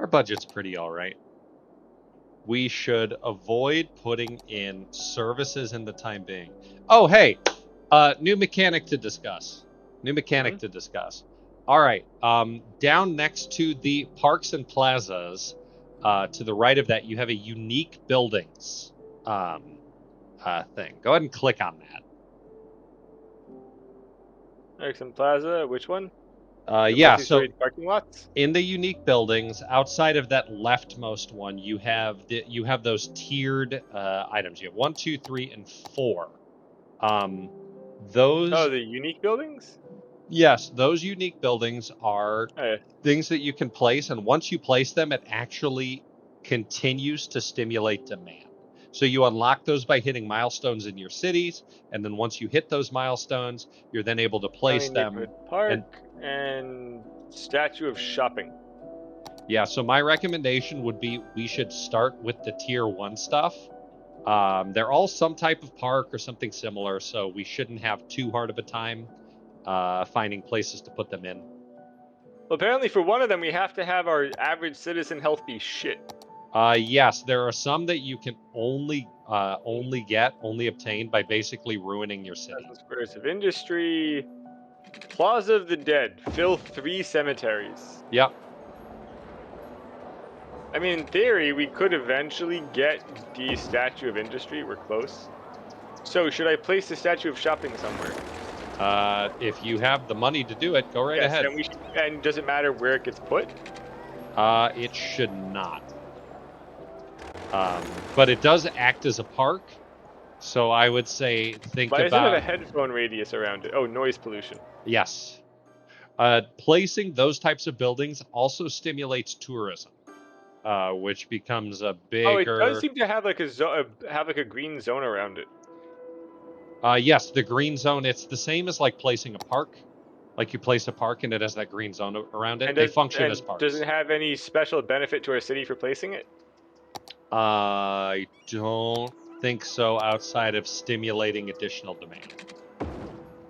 Our budget's pretty all right. We should avoid putting in services in the time being. Oh, hey, new mechanic to discuss. All right, down next to the parks and plazas, to the right of that, you have a unique buildings thing. Go ahead and click on that. Erickson Plaza, which one? Yeah, so multi-story parking lots? in the unique buildings, outside of that leftmost one, you have those tiered items. You have 1, 2, 3, and 4. Those. Oh, the unique buildings? Yes, those unique buildings are things that you can place, and once you place them, it actually continues to stimulate demand. So you unlock those by hitting milestones in your cities, and then once you hit those milestones, you're then able to place them. Park and statue of shopping. Yeah, so my recommendation would be we should start with the tier 1 stuff. They're all some type of park or something similar, so we shouldn't have too hard of a time finding places to put them in. Well, apparently for one of them, we have to have our average citizen health be shit. Yes, there are some that you can only obtain by basically ruining your city. Squares of Industry, Plaza of the Dead, fill 3 cemeteries. Yep. I mean, in theory, we could eventually get the Statue of Industry. We're close. So, should I place the Statue of Shopping somewhere? If you have the money to do it, go right ahead. And does it matter where it gets put? It should not. But it does act as a park, so I would say think about... Why does it have a headphone radius around it? Oh, noise pollution. Yes. Placing those types of buildings also stimulates tourism, which becomes a bigger... Oh, it does seem to have like a green zone around it. Yes, the green zone, it's the same as like placing a park. Like you place a park and it has that green zone around it. They function as parks. Does it have any special benefit to our city for placing it? I don't think so, outside of stimulating additional demand.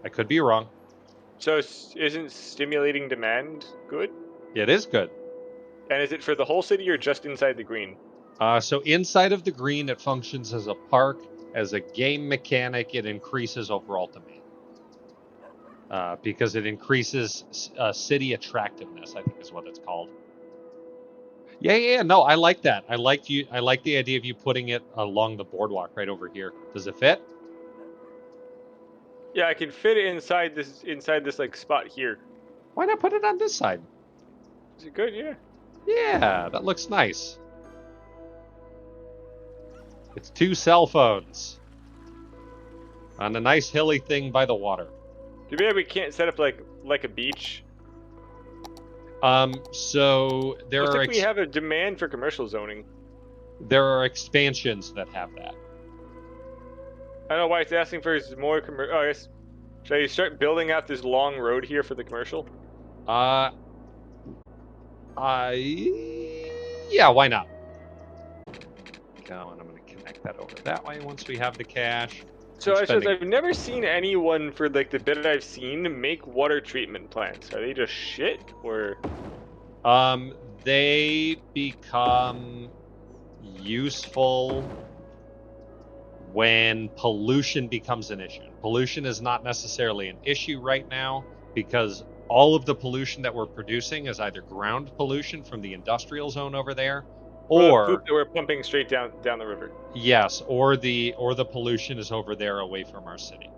I could be wrong. So isn't stimulating demand good? It is good. And is it for the whole city or just inside the green? So inside of the green, it functions as a park. As a game mechanic, it increases overall demand. Because it increases city attractiveness, I think is what it's called. Yeah, no, I like that. I like the idea of you putting it along the boardwalk right over here. Does it fit? Yeah, I can fit it inside this like spot here. Why not put it on this side? Is it good? Yeah. Yeah, that looks nice. It's 2 cell phones on a nice hilly thing by the water. Too bad we can't set up like a beach. So there are... we have a demand for commercial zoning. There are expansions that have that. I don't know why it's asking for more commercial. Oh, I guess, should I start building out this long road here for the commercial? Yeah, why not? Go, and I'm going to connect that over that way once we have the cash. So I've never seen anyone, for like the bit I've seen, make water treatment plants. Are they just shit, or? They become useful when pollution becomes an issue. Pollution is not necessarily an issue right now because all of the pollution that we're producing is either ground pollution from the industrial zone over there, or the poop that we're pumping straight down the river. Yes, or the pollution is over there away from our city.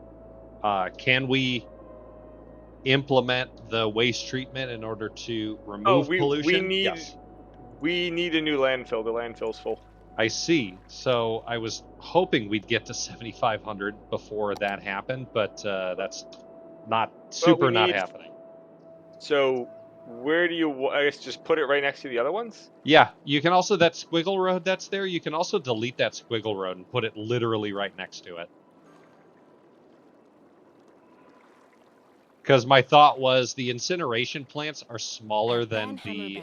Can we implement the waste treatment in order to remove pollution? We need a new landfill. The landfill's full. I see. So I was hoping we'd get to 7,500 before that happened, but that's not happening. So where do you, I guess, just put it right next to the other ones? Yeah, you can also, that squiggle road that's there, you can also delete that squiggle road and put it literally right next to it. Because my thought was the incineration plants are smaller than the...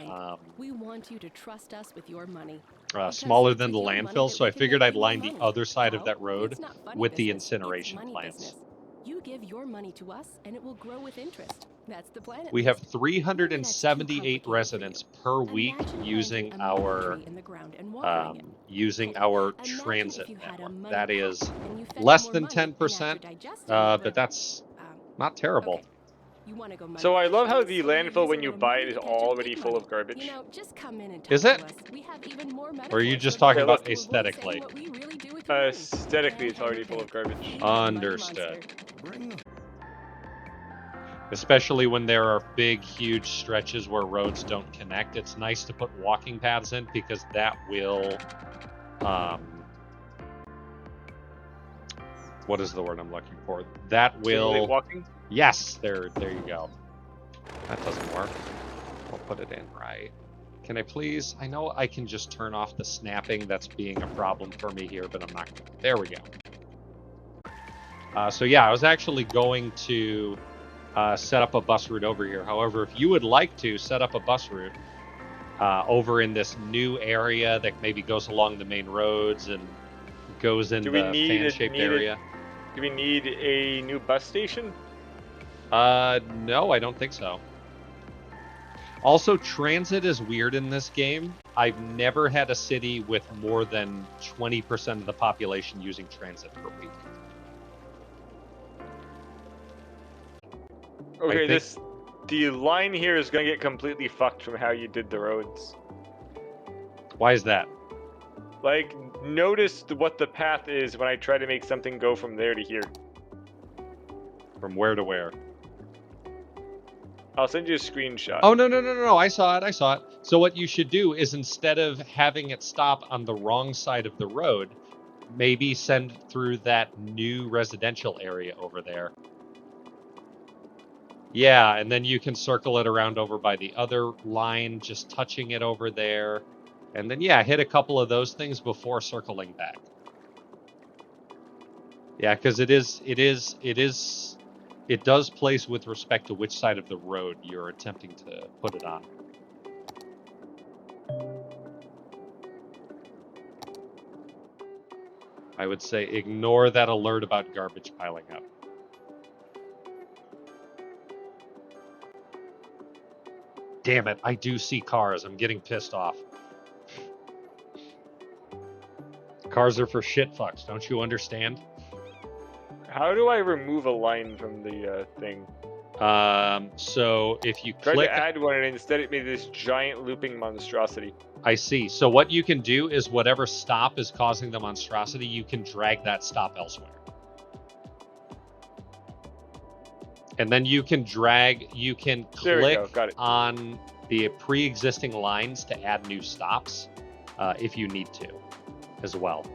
we want you to trust us with your money. Smaller than the landfill, so I figured I'd line the other side of that road with the incineration plants. You give your money to us, and it will grow with interest. That's the plan, at We have least. Maybe that's too 378 complicated for residents you. per week Imagine using planting a mango tree in the ground and watering it. our Imagine transit if you had a network. money That is pot and you fed it less more than money, and after 10%, digesting the but that's um, not terrible. okay. You want to go money So I love how fishing, the so you landfill, use a when you little buy it, money is to catch a already big full money. of garbage. Just come in and Is talk it? to us. We have even more Or are you metaphors just for the talking Yeah, money about look. to avoid saying aesthetically? what we really do with your money. Aesthetically, Plan it's ahead already and full of think. garbage. Feed that money monster. Understood. Especially when there are big, huge stretches where roads don't connect. It's nice to put walking paths in because that will, what is the word I'm looking for? That Stimulate will, walking? yes, there you go. That doesn't work. I'll put it in right. Can I please? I know I can just turn off the snapping. That's being a problem for me here, but I'm not. There we go. So yeah, I was actually going to set up a bus route over here. However, if you would like to set up a bus route over in this new area that maybe goes along the main roads and goes in Do we the fan-shaped area. Do we need a new bus station? No, I don't think so. Also, transit is weird in this game. I've never had a city with more than 20% of the population using transit per week. Okay, the line here is going to get completely fucked from how you did the roads. Why is that? Like, notice what the path is when I try to make something go from there to here. From where to where? I'll send you a screenshot. Oh, no. I saw it. So what you should do is instead of having it stop on the wrong side of the road, maybe send through that new residential area over there. Yeah, and then you can circle it around over by the other line, just touching it over there. And then, yeah, hit a couple of those things before circling back. Yeah, because it does place with respect to which side of the road you're attempting to put it on. I would say ignore that alert about garbage piling up. Damn it, I do see cars. I'm getting pissed off. Cars are for shit fucks, don't you understand? How do I remove a line from the thing? So if you Tried click... to add one and instead it made this giant looping monstrosity. I see. So what you can do is whatever stop is causing the monstrosity, you can drag that stop elsewhere. And then you can click on the pre-existing lines to add new stops if you need to as well.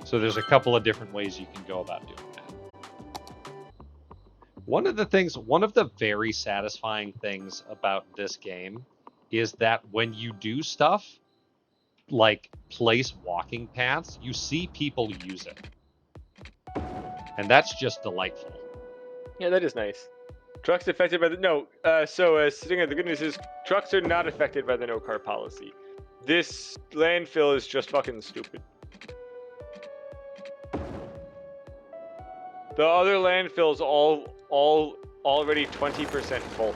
So there's a couple of different ways you can go about doing that. One of the very satisfying things about this game is that when you do stuff like place walking paths, you see people use it. And that's just delightful. Yeah, that is nice. Trucks affected by the the good news is trucks are not affected by the no car policy. This landfill is just fucking stupid. The other landfill's all already 20% full.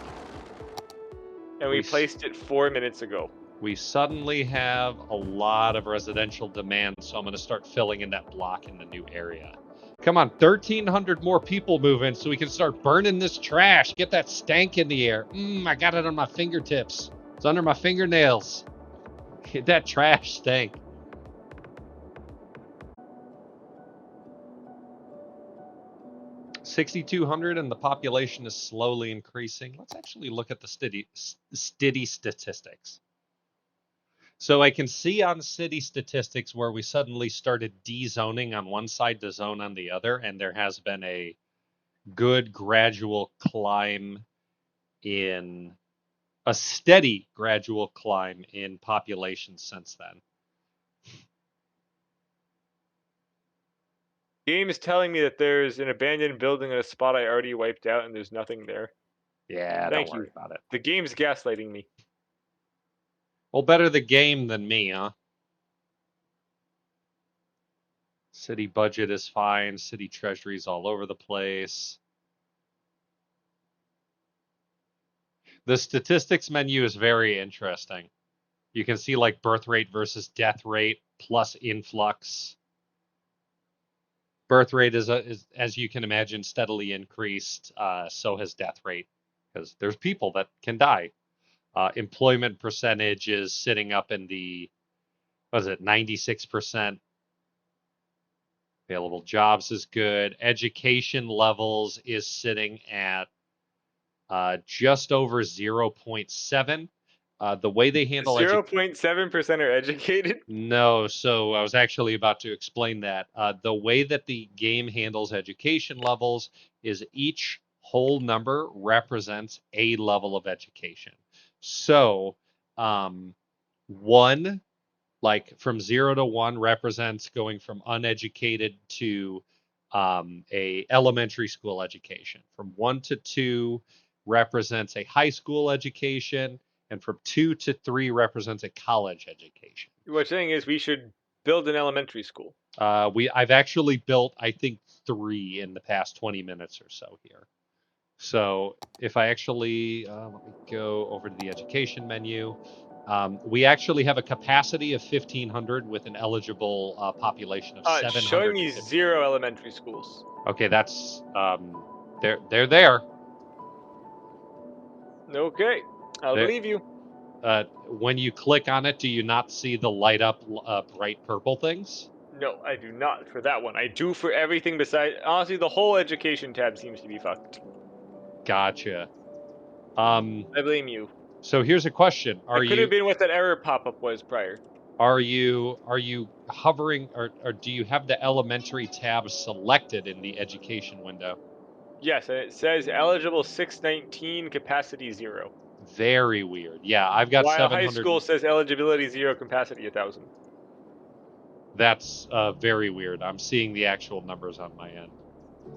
And we placed it 4 minutes ago. We suddenly have a lot of residential demand, so I'm going to start filling in that block in the new area. Come on, 1,300 more people move in so we can start burning this trash. Get that stank in the air. I got it on my fingertips. It's under my fingernails. Get that trash stank. $6,200 and the population is slowly increasing. Let's actually look at the city statistics. So I can see on city statistics where we suddenly started dezoning on one side to zone on the other, and there has been a good gradual climb in a steady gradual climb in population since then. Game is telling me that there's an abandoned building in a spot I already wiped out and there's nothing there. Yeah, Thank don't you. worry about it. The game's gaslighting me. Well, better the game than me, huh? City budget is fine. City treasury's all over the place. The statistics menu is very interesting. You can see like birth rate versus death rate plus influx. Birth rate is as you can imagine, steadily increased. So has death rate, because there's people that can die. Employment percentage is sitting up in the, what is it, 96%. Available jobs is good. Education levels is sitting at just over 0.7. The way they handle 0.7% are educated. No, so I was actually about to explain that. The way that the game handles education levels is each whole number represents a level of education. So, 1, like from 0 to 1, represents going from uneducated to a elementary school education. From 1 to 2 represents a high school education, and from 2 to 3 represents a college education. What you're saying is we should build an elementary school. I've actually built, I think, 3 in the past 20 minutes or so here. So if I actually, let me go over to the education menu. We actually have a capacity of 1,500 with an eligible population of 750. Showing me 0 elementary schools. Okay, that's they're there. Okay, I'll believe you. When you click on it, do you not see the light up bright purple things? No, I do not for that one. I do for everything besides. Honestly, the whole education tab seems to be fucked. Gotcha. I blame you. So here's a question: It could have been what that error pop-up was prior. Are you hovering, or do you have the elementary tab selected in the education window? Yes, and it says eligible 619, capacity 0. Very weird. Yeah, I've got While 700. high school says eligibility 0, capacity 1,000. That's very weird. I'm seeing the actual numbers on my end.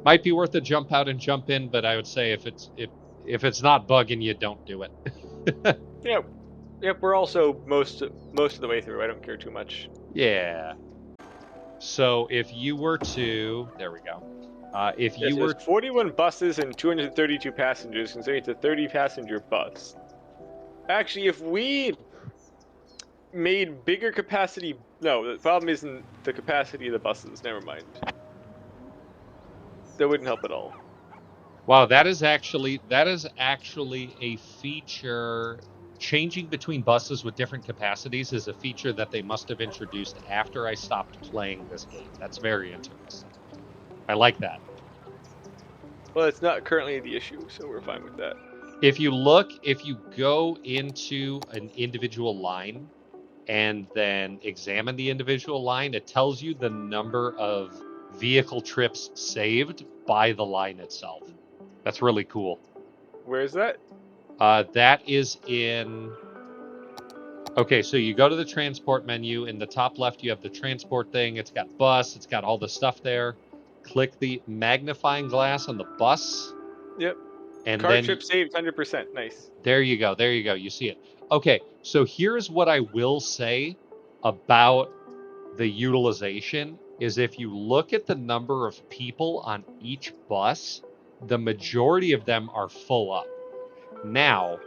Might be worth a jump out and jump in, but I would say if it's not bugging you, don't do it. Yep, we're also most of the way through. I don't care too much. Yeah. So if you were to, there we go. If you were 41 buses and 232 passengers, considering it's a 30-passenger bus. Actually, if we made bigger capacity, no, the problem isn't the capacity of the buses. Never mind. That wouldn't help at all. Wow, that is actually a feature. Changing between buses with different capacities is a feature that they must have introduced after I stopped playing this game. That's very interesting. I like that. Well, it's not currently the issue, so we're fine with that. If you go into an individual line and then examine the individual line, it tells you the number of vehicle trips saved by the line itself. That's really cool. Where is that? That is in... Okay, so you go to the transport menu. In the top left, you have the transport thing. It's got bus. It's got all the stuff there. Click the magnifying glass on the bus. Yep. And Car then trip saved 100%. Nice. There you go. There you go. You see it. Okay, so here's what I will say about the utilization is if you look at the number of people on each bus, the majority of them are full up. Now,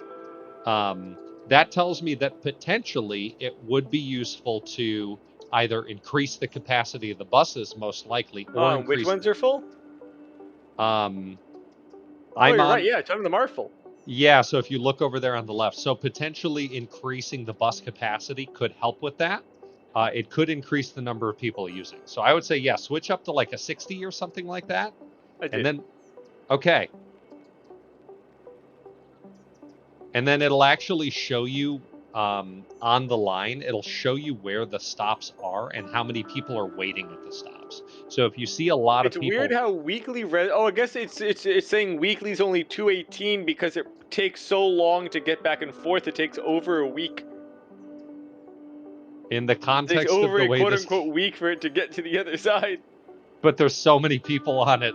that tells me that potentially it would be useful to either increase the capacity of the buses, most likely, or increase... Which ones are full? I'm you're on... right. Yeah, some of them are full. Yeah, so if you look over there on the left, so potentially increasing the bus capacity could help with that. It could increase the number of people using. So I would say, yeah, switch up to like a 60 or something like that. I did. And then, okay. And then it'll actually show you on the line, it'll show you where the stops are and how many people are waiting at the stops. So if you see a lot of people... It's weird how weekly... I guess it's saying weekly's only 218 because it takes so long to get back and forth. It takes over a week. In the context of the way this... quote-unquote week for it to get to the other side. But there's so many people on it.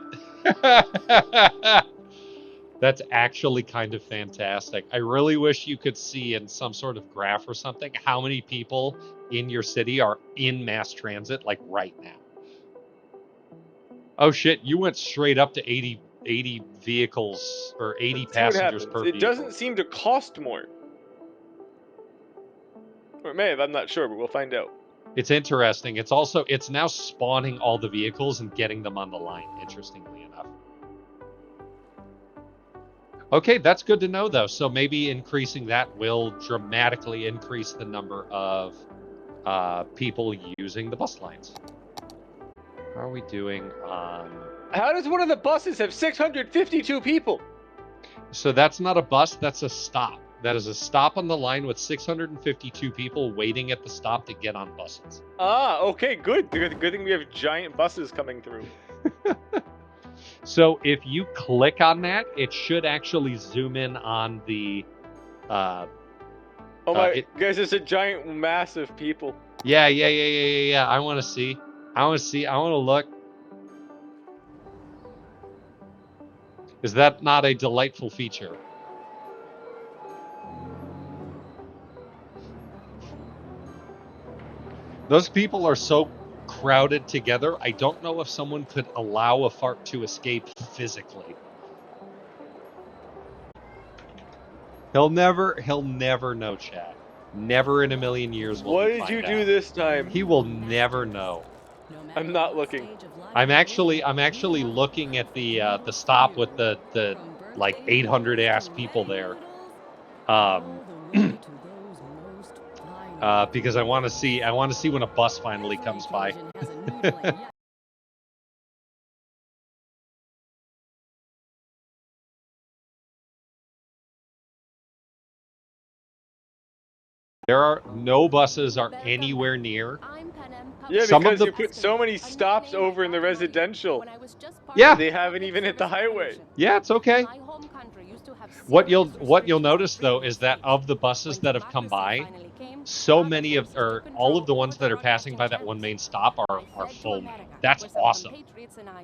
That's actually kind of fantastic. I really wish you could see in some sort of graph or something how many people in your city are in mass transit, like right now. Oh shit, you went straight up to 80 vehicles or 80 See what passengers happens. per It vehicle. doesn't seem to cost more. Or it may have, I'm not sure, but we'll find out. It's interesting. It's now spawning all the vehicles and getting them on the line, interestingly enough. Okay, that's good to know, though. So maybe increasing that will dramatically increase the number of people using the bus lines. How are we doing on... How does one of the buses have 652 people? So that's not a bus, that's a stop. That is a stop on the line with 652 people waiting at the stop to get on buses. Ah, okay, good. Good thing we have giant buses coming through. So if you click on that, it should actually zoom in on the... oh my, guys, it's a giant mass of people. Yeah. I want to see. I want to look. Is that not a delightful feature? Those people are so crowded together, I don't know if someone could allow a fart to escape physically. He'll never know, Chad. Never in a million years will What he did find you out. do this time? He will never know. I'm not looking. I'm actually looking at the stop with the like 800 ass people there. Because I want to see when a bus finally comes by. No buses are anywhere near. Yeah, Some because of the... you put so many stops over in the residential. Yeah. They haven't even hit the highway. Yeah, it's okay. What you'll notice though is that of the buses that have come by, so many of, or all of the ones that are passing by that one main stop are full. That's awesome.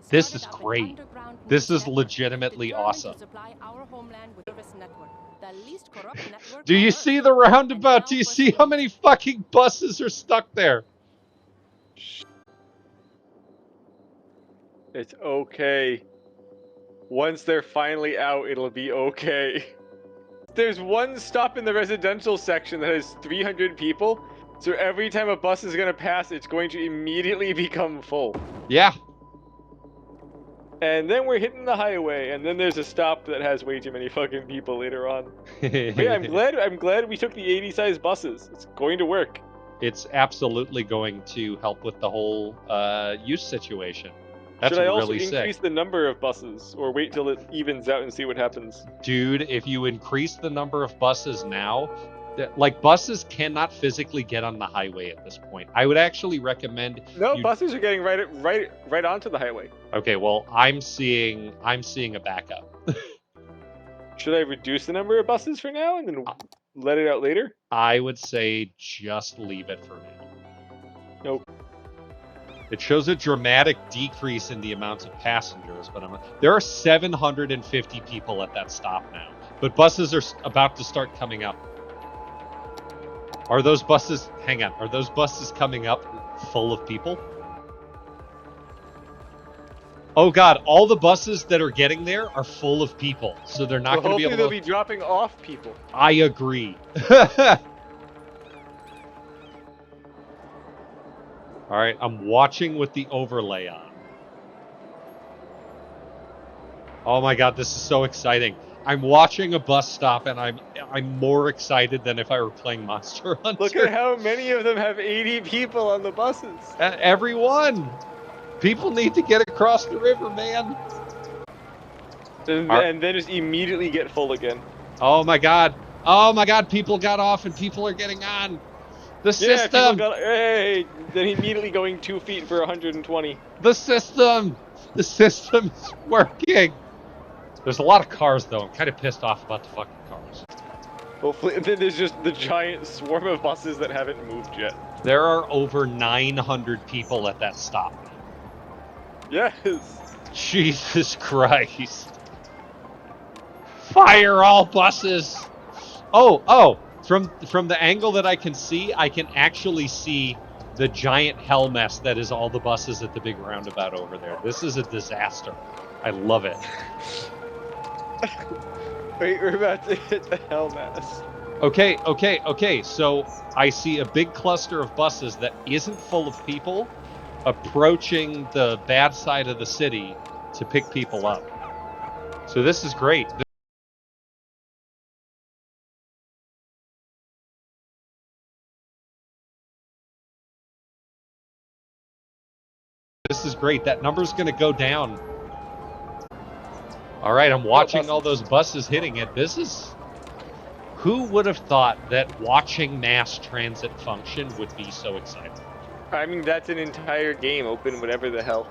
This is great. This is legitimately awesome. Do you see the roundabout? Do you see how many fucking buses are stuck there? It's okay. Once they're finally out, it'll be okay. There's one stop in the residential section that has 300 people, so every time a bus is going to pass, it's going to immediately become full. Yeah. And then we're hitting the highway, and then there's a stop that has way too many fucking people later on. But yeah, I'm glad we took the 80-size buses. It's going to work. It's absolutely going to help with the whole use situation. That's Should I also really increase sick. the number of buses, or wait till it evens out and see what happens? Dude, if you increase the number of buses now, like buses cannot physically get on the highway at this point. I would actually recommend... No, buses are getting right onto the highway. Okay, well, I'm seeing a backup. Should I reduce the number of buses for now and then let it out later? I would say just leave it for now. Nope. It shows a dramatic decrease in the amount of passengers, but there are 750 people at that stop now. But buses are about to start coming up. Are those buses... Hang on. Are those buses coming up full of people? Oh god, all the buses that are getting there are full of people. So they're not going to be able to... Hopefully they'll be dropping off people. I agree. All right, I'm watching with the overlay on. Oh my god, this is so exciting. I'm watching a bus stop and I'm more excited than if I were playing Monster Hunter. Look at how many of them have 80 people on the buses. Everyone! People need to get across the river, man. And then just immediately get full again. Oh my god. Oh my god, people got off and people are getting on. The system! Hey, then immediately going 2 feet for 120. The system! The system's working! There's a lot of cars, though. I'm kind of pissed off about the fucking cars. Hopefully, then there's just the giant swarm of buses that haven't moved yet. There are over 900 people at that stop. Yes! Jesus Christ. Fire all buses! Oh! From the angle that I can see, I can actually see the giant hell mess that is all the buses at the big roundabout over there. This is a disaster. I love it. Wait, we're about to hit the hell mass. Okay. So I see a big cluster of buses that isn't full of people approaching the bad side of the city to pick people up. So this is great. This is great. That number's going to go down. All right, I'm watching all those buses hitting it. This is... Who would have thought that watching mass transit function would be so exciting? I mean, that's an entire game open, whatever the hell.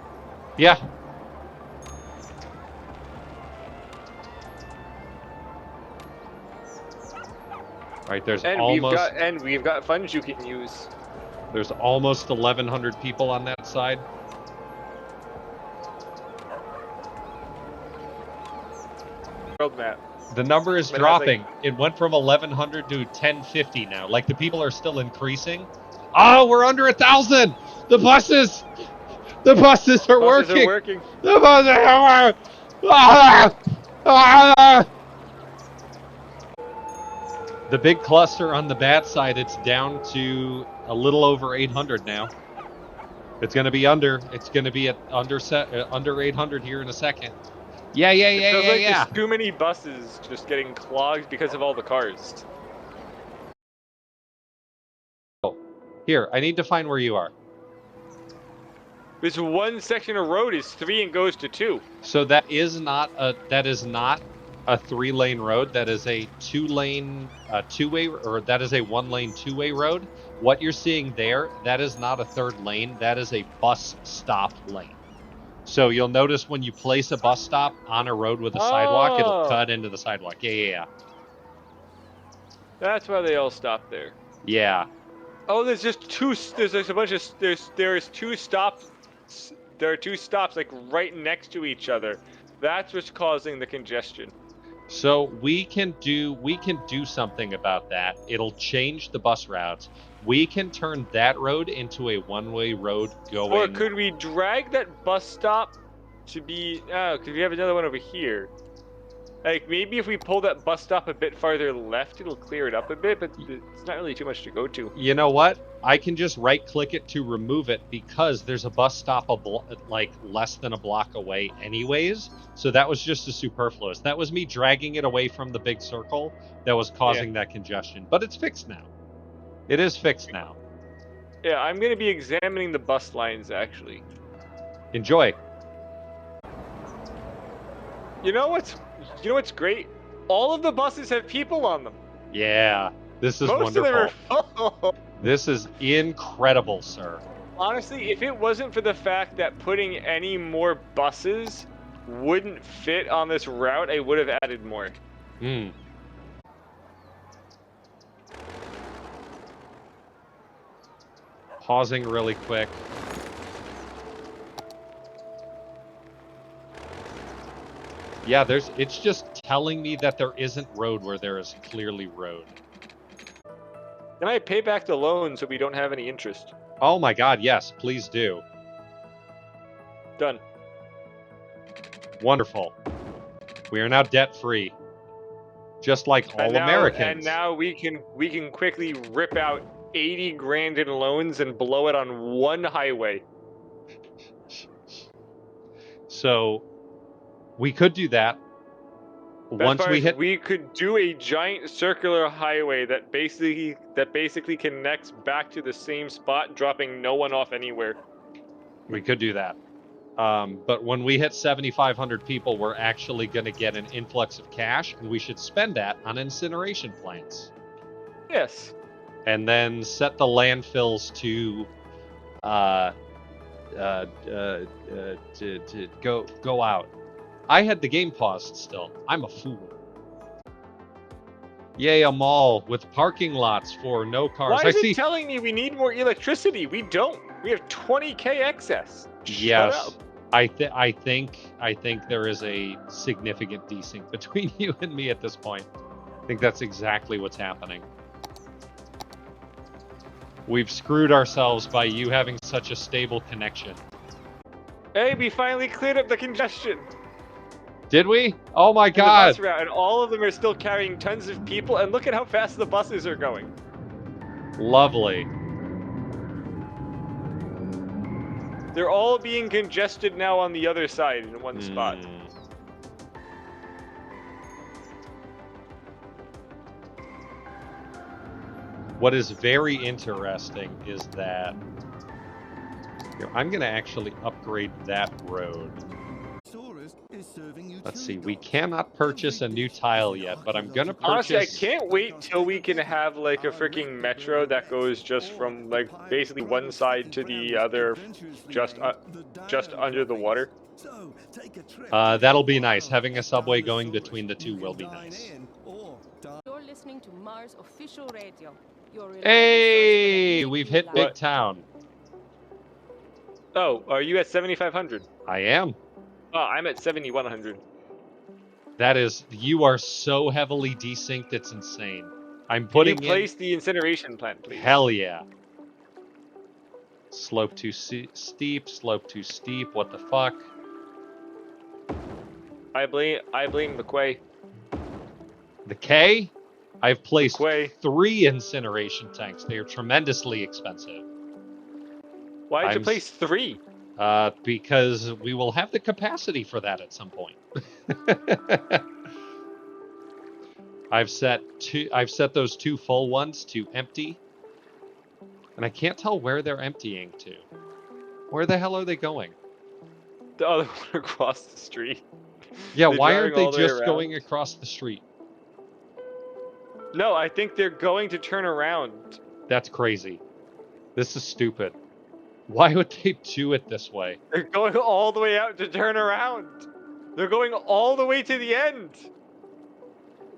Yeah. All right, there's we've got funds you can use. There's almost 1,100 people on that side. World map. The number is dropping. It went from 1,100 to 1,050 now. Like, the people are still increasing. Oh, we're under 1,000! The buses! The buses are working! The buses are working! The big cluster on the bad side, it's down to a little over 800 now. It's going to be under. It's going to be at under 800 here in a second. Yeah. There's too many buses just getting clogged because of all the cars. Here, I need to find where you are. This one section of road is 3 and goes to 2. So that is not a 3-lane road. That is a 2-lane two-way, or that is a 1-lane 2-way road. What you're seeing there, that is not a 3rd lane. That is a bus stop lane. So you'll notice when you place a bus stop on a road with a sidewalk, it'll cut into the sidewalk. Yeah. That's why they all stop there. Yeah. Oh, there's just two. There's a bunch of. There's 2 stops. There are 2 stops like right next to each other. That's what's causing the congestion. So we can do something about that. It'll change the bus routes. We can turn that road into a 1-way road going. Or could we drag that bus stop to be? Oh, because we have another one over here. Like, maybe if we pull that bus stop a bit farther left, it'll clear it up a bit, but it's not really too much to go to. You know what? I can just right-click it to remove it because there's a bus stop like less than a block away anyways. So that was just a superfluous. That was me dragging it away from the big circle that was causing that congestion. But it's fixed now. It is fixed now. Yeah, I'm going to be examining the bus lines, actually. Enjoy. You know what's great? All of the buses have people on them. Yeah, this is wonderful. Most of them are full. This is incredible, sir. Honestly, if it wasn't for the fact that putting any more buses wouldn't fit on this route, I would have added more. Pausing really quick. Yeah, it's just telling me that there isn't road where there is clearly road. Can I pay back the loan so we don't have any interest? Oh my god, yes, please do. Done. Wonderful. We are now debt-free. Just like all Americans. And now we can quickly rip out 80 grand in loans and blow it on one highway. So we could do that. We could do a giant circular highway that basically connects back to the same spot, dropping no one off anywhere. We could do that. But when we hit 7,500 people, we're actually going to get an influx of cash, and we should spend that on incineration plants. Yes. And then set the landfills to go out. I had the game paused still. I'm a fool. Yay, a mall with parking lots for no cars. Why is it telling me we need more electricity? We don't. We have 20k excess. Yes. Shut up. I think there is a significant desync between you and me at this point. I think that's exactly what's happening. We've screwed ourselves by you having such a stable connection. Hey, we finally cleared up the congestion. Did we? Oh my And the god! bus route, and all of them are still carrying tons of people, and look at how fast the buses are going. Lovely. They're all being congested now on the other side in one spot. What is very interesting is that I'm going to actually upgrade that road. Let's see, we cannot purchase a new tile yet, but I'm going to purchase... Honestly, I can't wait till we can have, like, a freaking metro that goes just from, like, basically one side to the other, just under the water. That'll be nice. Having a subway going between the two will be nice. You're listening to Mars official radio. Hey, we've hit Big Town. Oh, are you at 7,500? I am. Oh, I'm at 7,100. That is, you are so heavily desynced, it's insane. I'm putting Can you place the incineration plant, please? Hell yeah. Slope too steep, slope too steep, what the fuck? I blame the Quay. The K? I've placed 3 incineration tanks. They are tremendously expensive. Why did you place 3? Because we will have the capacity for that at some point. I've set those 2 full ones to empty. And I can't tell where they're emptying to. Where the hell are they going? The other one across the street. Yeah, why aren't they just going across the street? No, I think they're going to turn around. That's crazy. This is stupid. Why would they do it this way? They're going all the way out to turn around. They're going all the way to the end.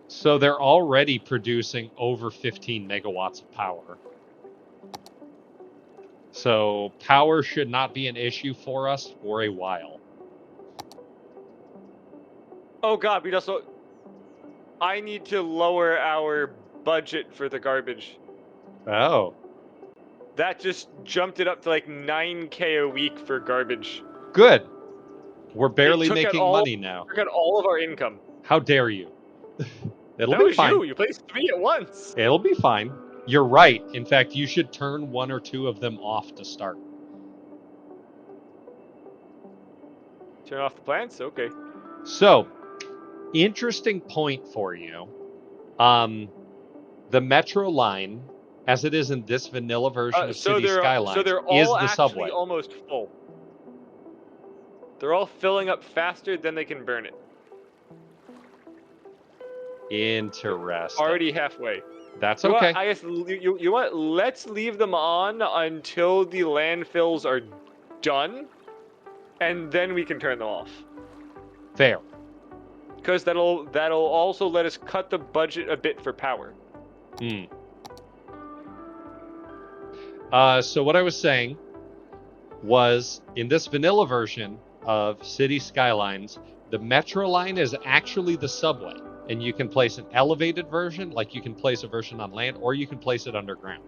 So they're already producing over 15 megawatts of power. So power should not be an issue for us for a while. Oh god, we just... I need to lower our budget for the garbage. Oh. That just jumped it up to like 9K a week for garbage. Good. We're barely making money now. Took out all of our income. How dare you? It'll that be was fine. You placed 3 at once. It'll be fine. You're right. In fact, you should turn 1 or 2 of them off to start. Turn off the plants? Okay. So, interesting point for you. The metro line, as it is in this vanilla version of Cities Skylines, is the subway. Almost full. They're all filling up faster than they can burn it. Interesting. Already halfway. That's okay. I guess you want. Let's leave them on until the landfills are done, and then we can turn them off. Fair. Because that'll also let us cut the budget a bit for power. So what I was saying was, in this vanilla version of City Skylines, the metro line is actually the subway. And you can place an elevated version, like you can place a version on land, or you can place it underground.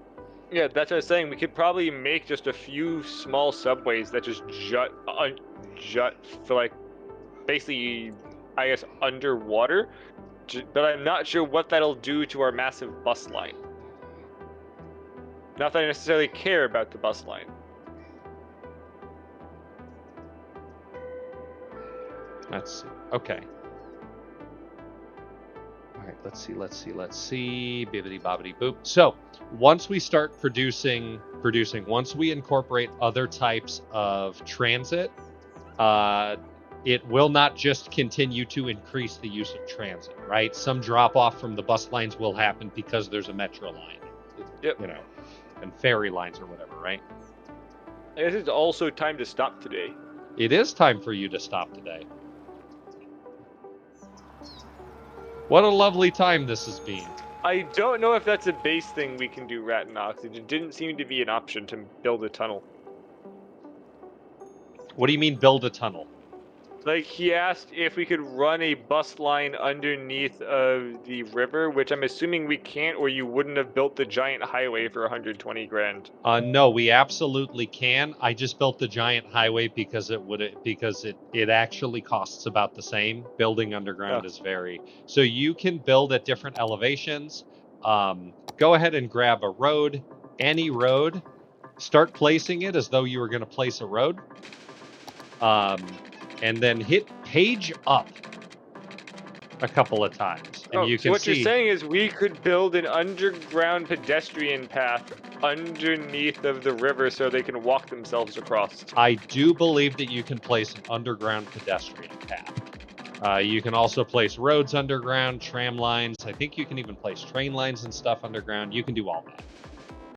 Yeah, that's what I was saying. We could probably make just a few small subways that just jut for, like, basically, I guess, underwater. But I'm not sure what that'll do to our massive bus line. Not that I necessarily care about the bus line. Let's see. Okay. All right, let's see. Bibbidi bobbidi boop. So, once we start producing, once we incorporate other types of transit, it will not just continue to increase the use of transit, right? Some drop off from the bus lines will happen because there's a metro line. Yep. You know, and ferry lines or whatever, right? I guess it's also time to stop today. It is time for you to stop today. What a lovely time this has been. I don't know if that's a base thing we can do, Ratanox. It didn't seem to be an option to build a tunnel. What do you mean build a tunnel? Like, he asked if we could run a bus line underneath of the river, which I'm assuming we can't, or you wouldn't have built the giant highway for 120 grand. No, we absolutely can. I just built the giant highway because it actually costs about the same. Building underground is very so you can build at different elevations. Go ahead and grab a road, any road, start placing it as though you were going to place a road, and then hit page up a couple of times, and you So can what you're see. saying is we could build an underground pedestrian path underneath of the river so they can walk themselves across. I do believe that you can place an underground pedestrian path. You can also place roads underground, tram lines. I think you can even place train lines and stuff underground. You can do all that.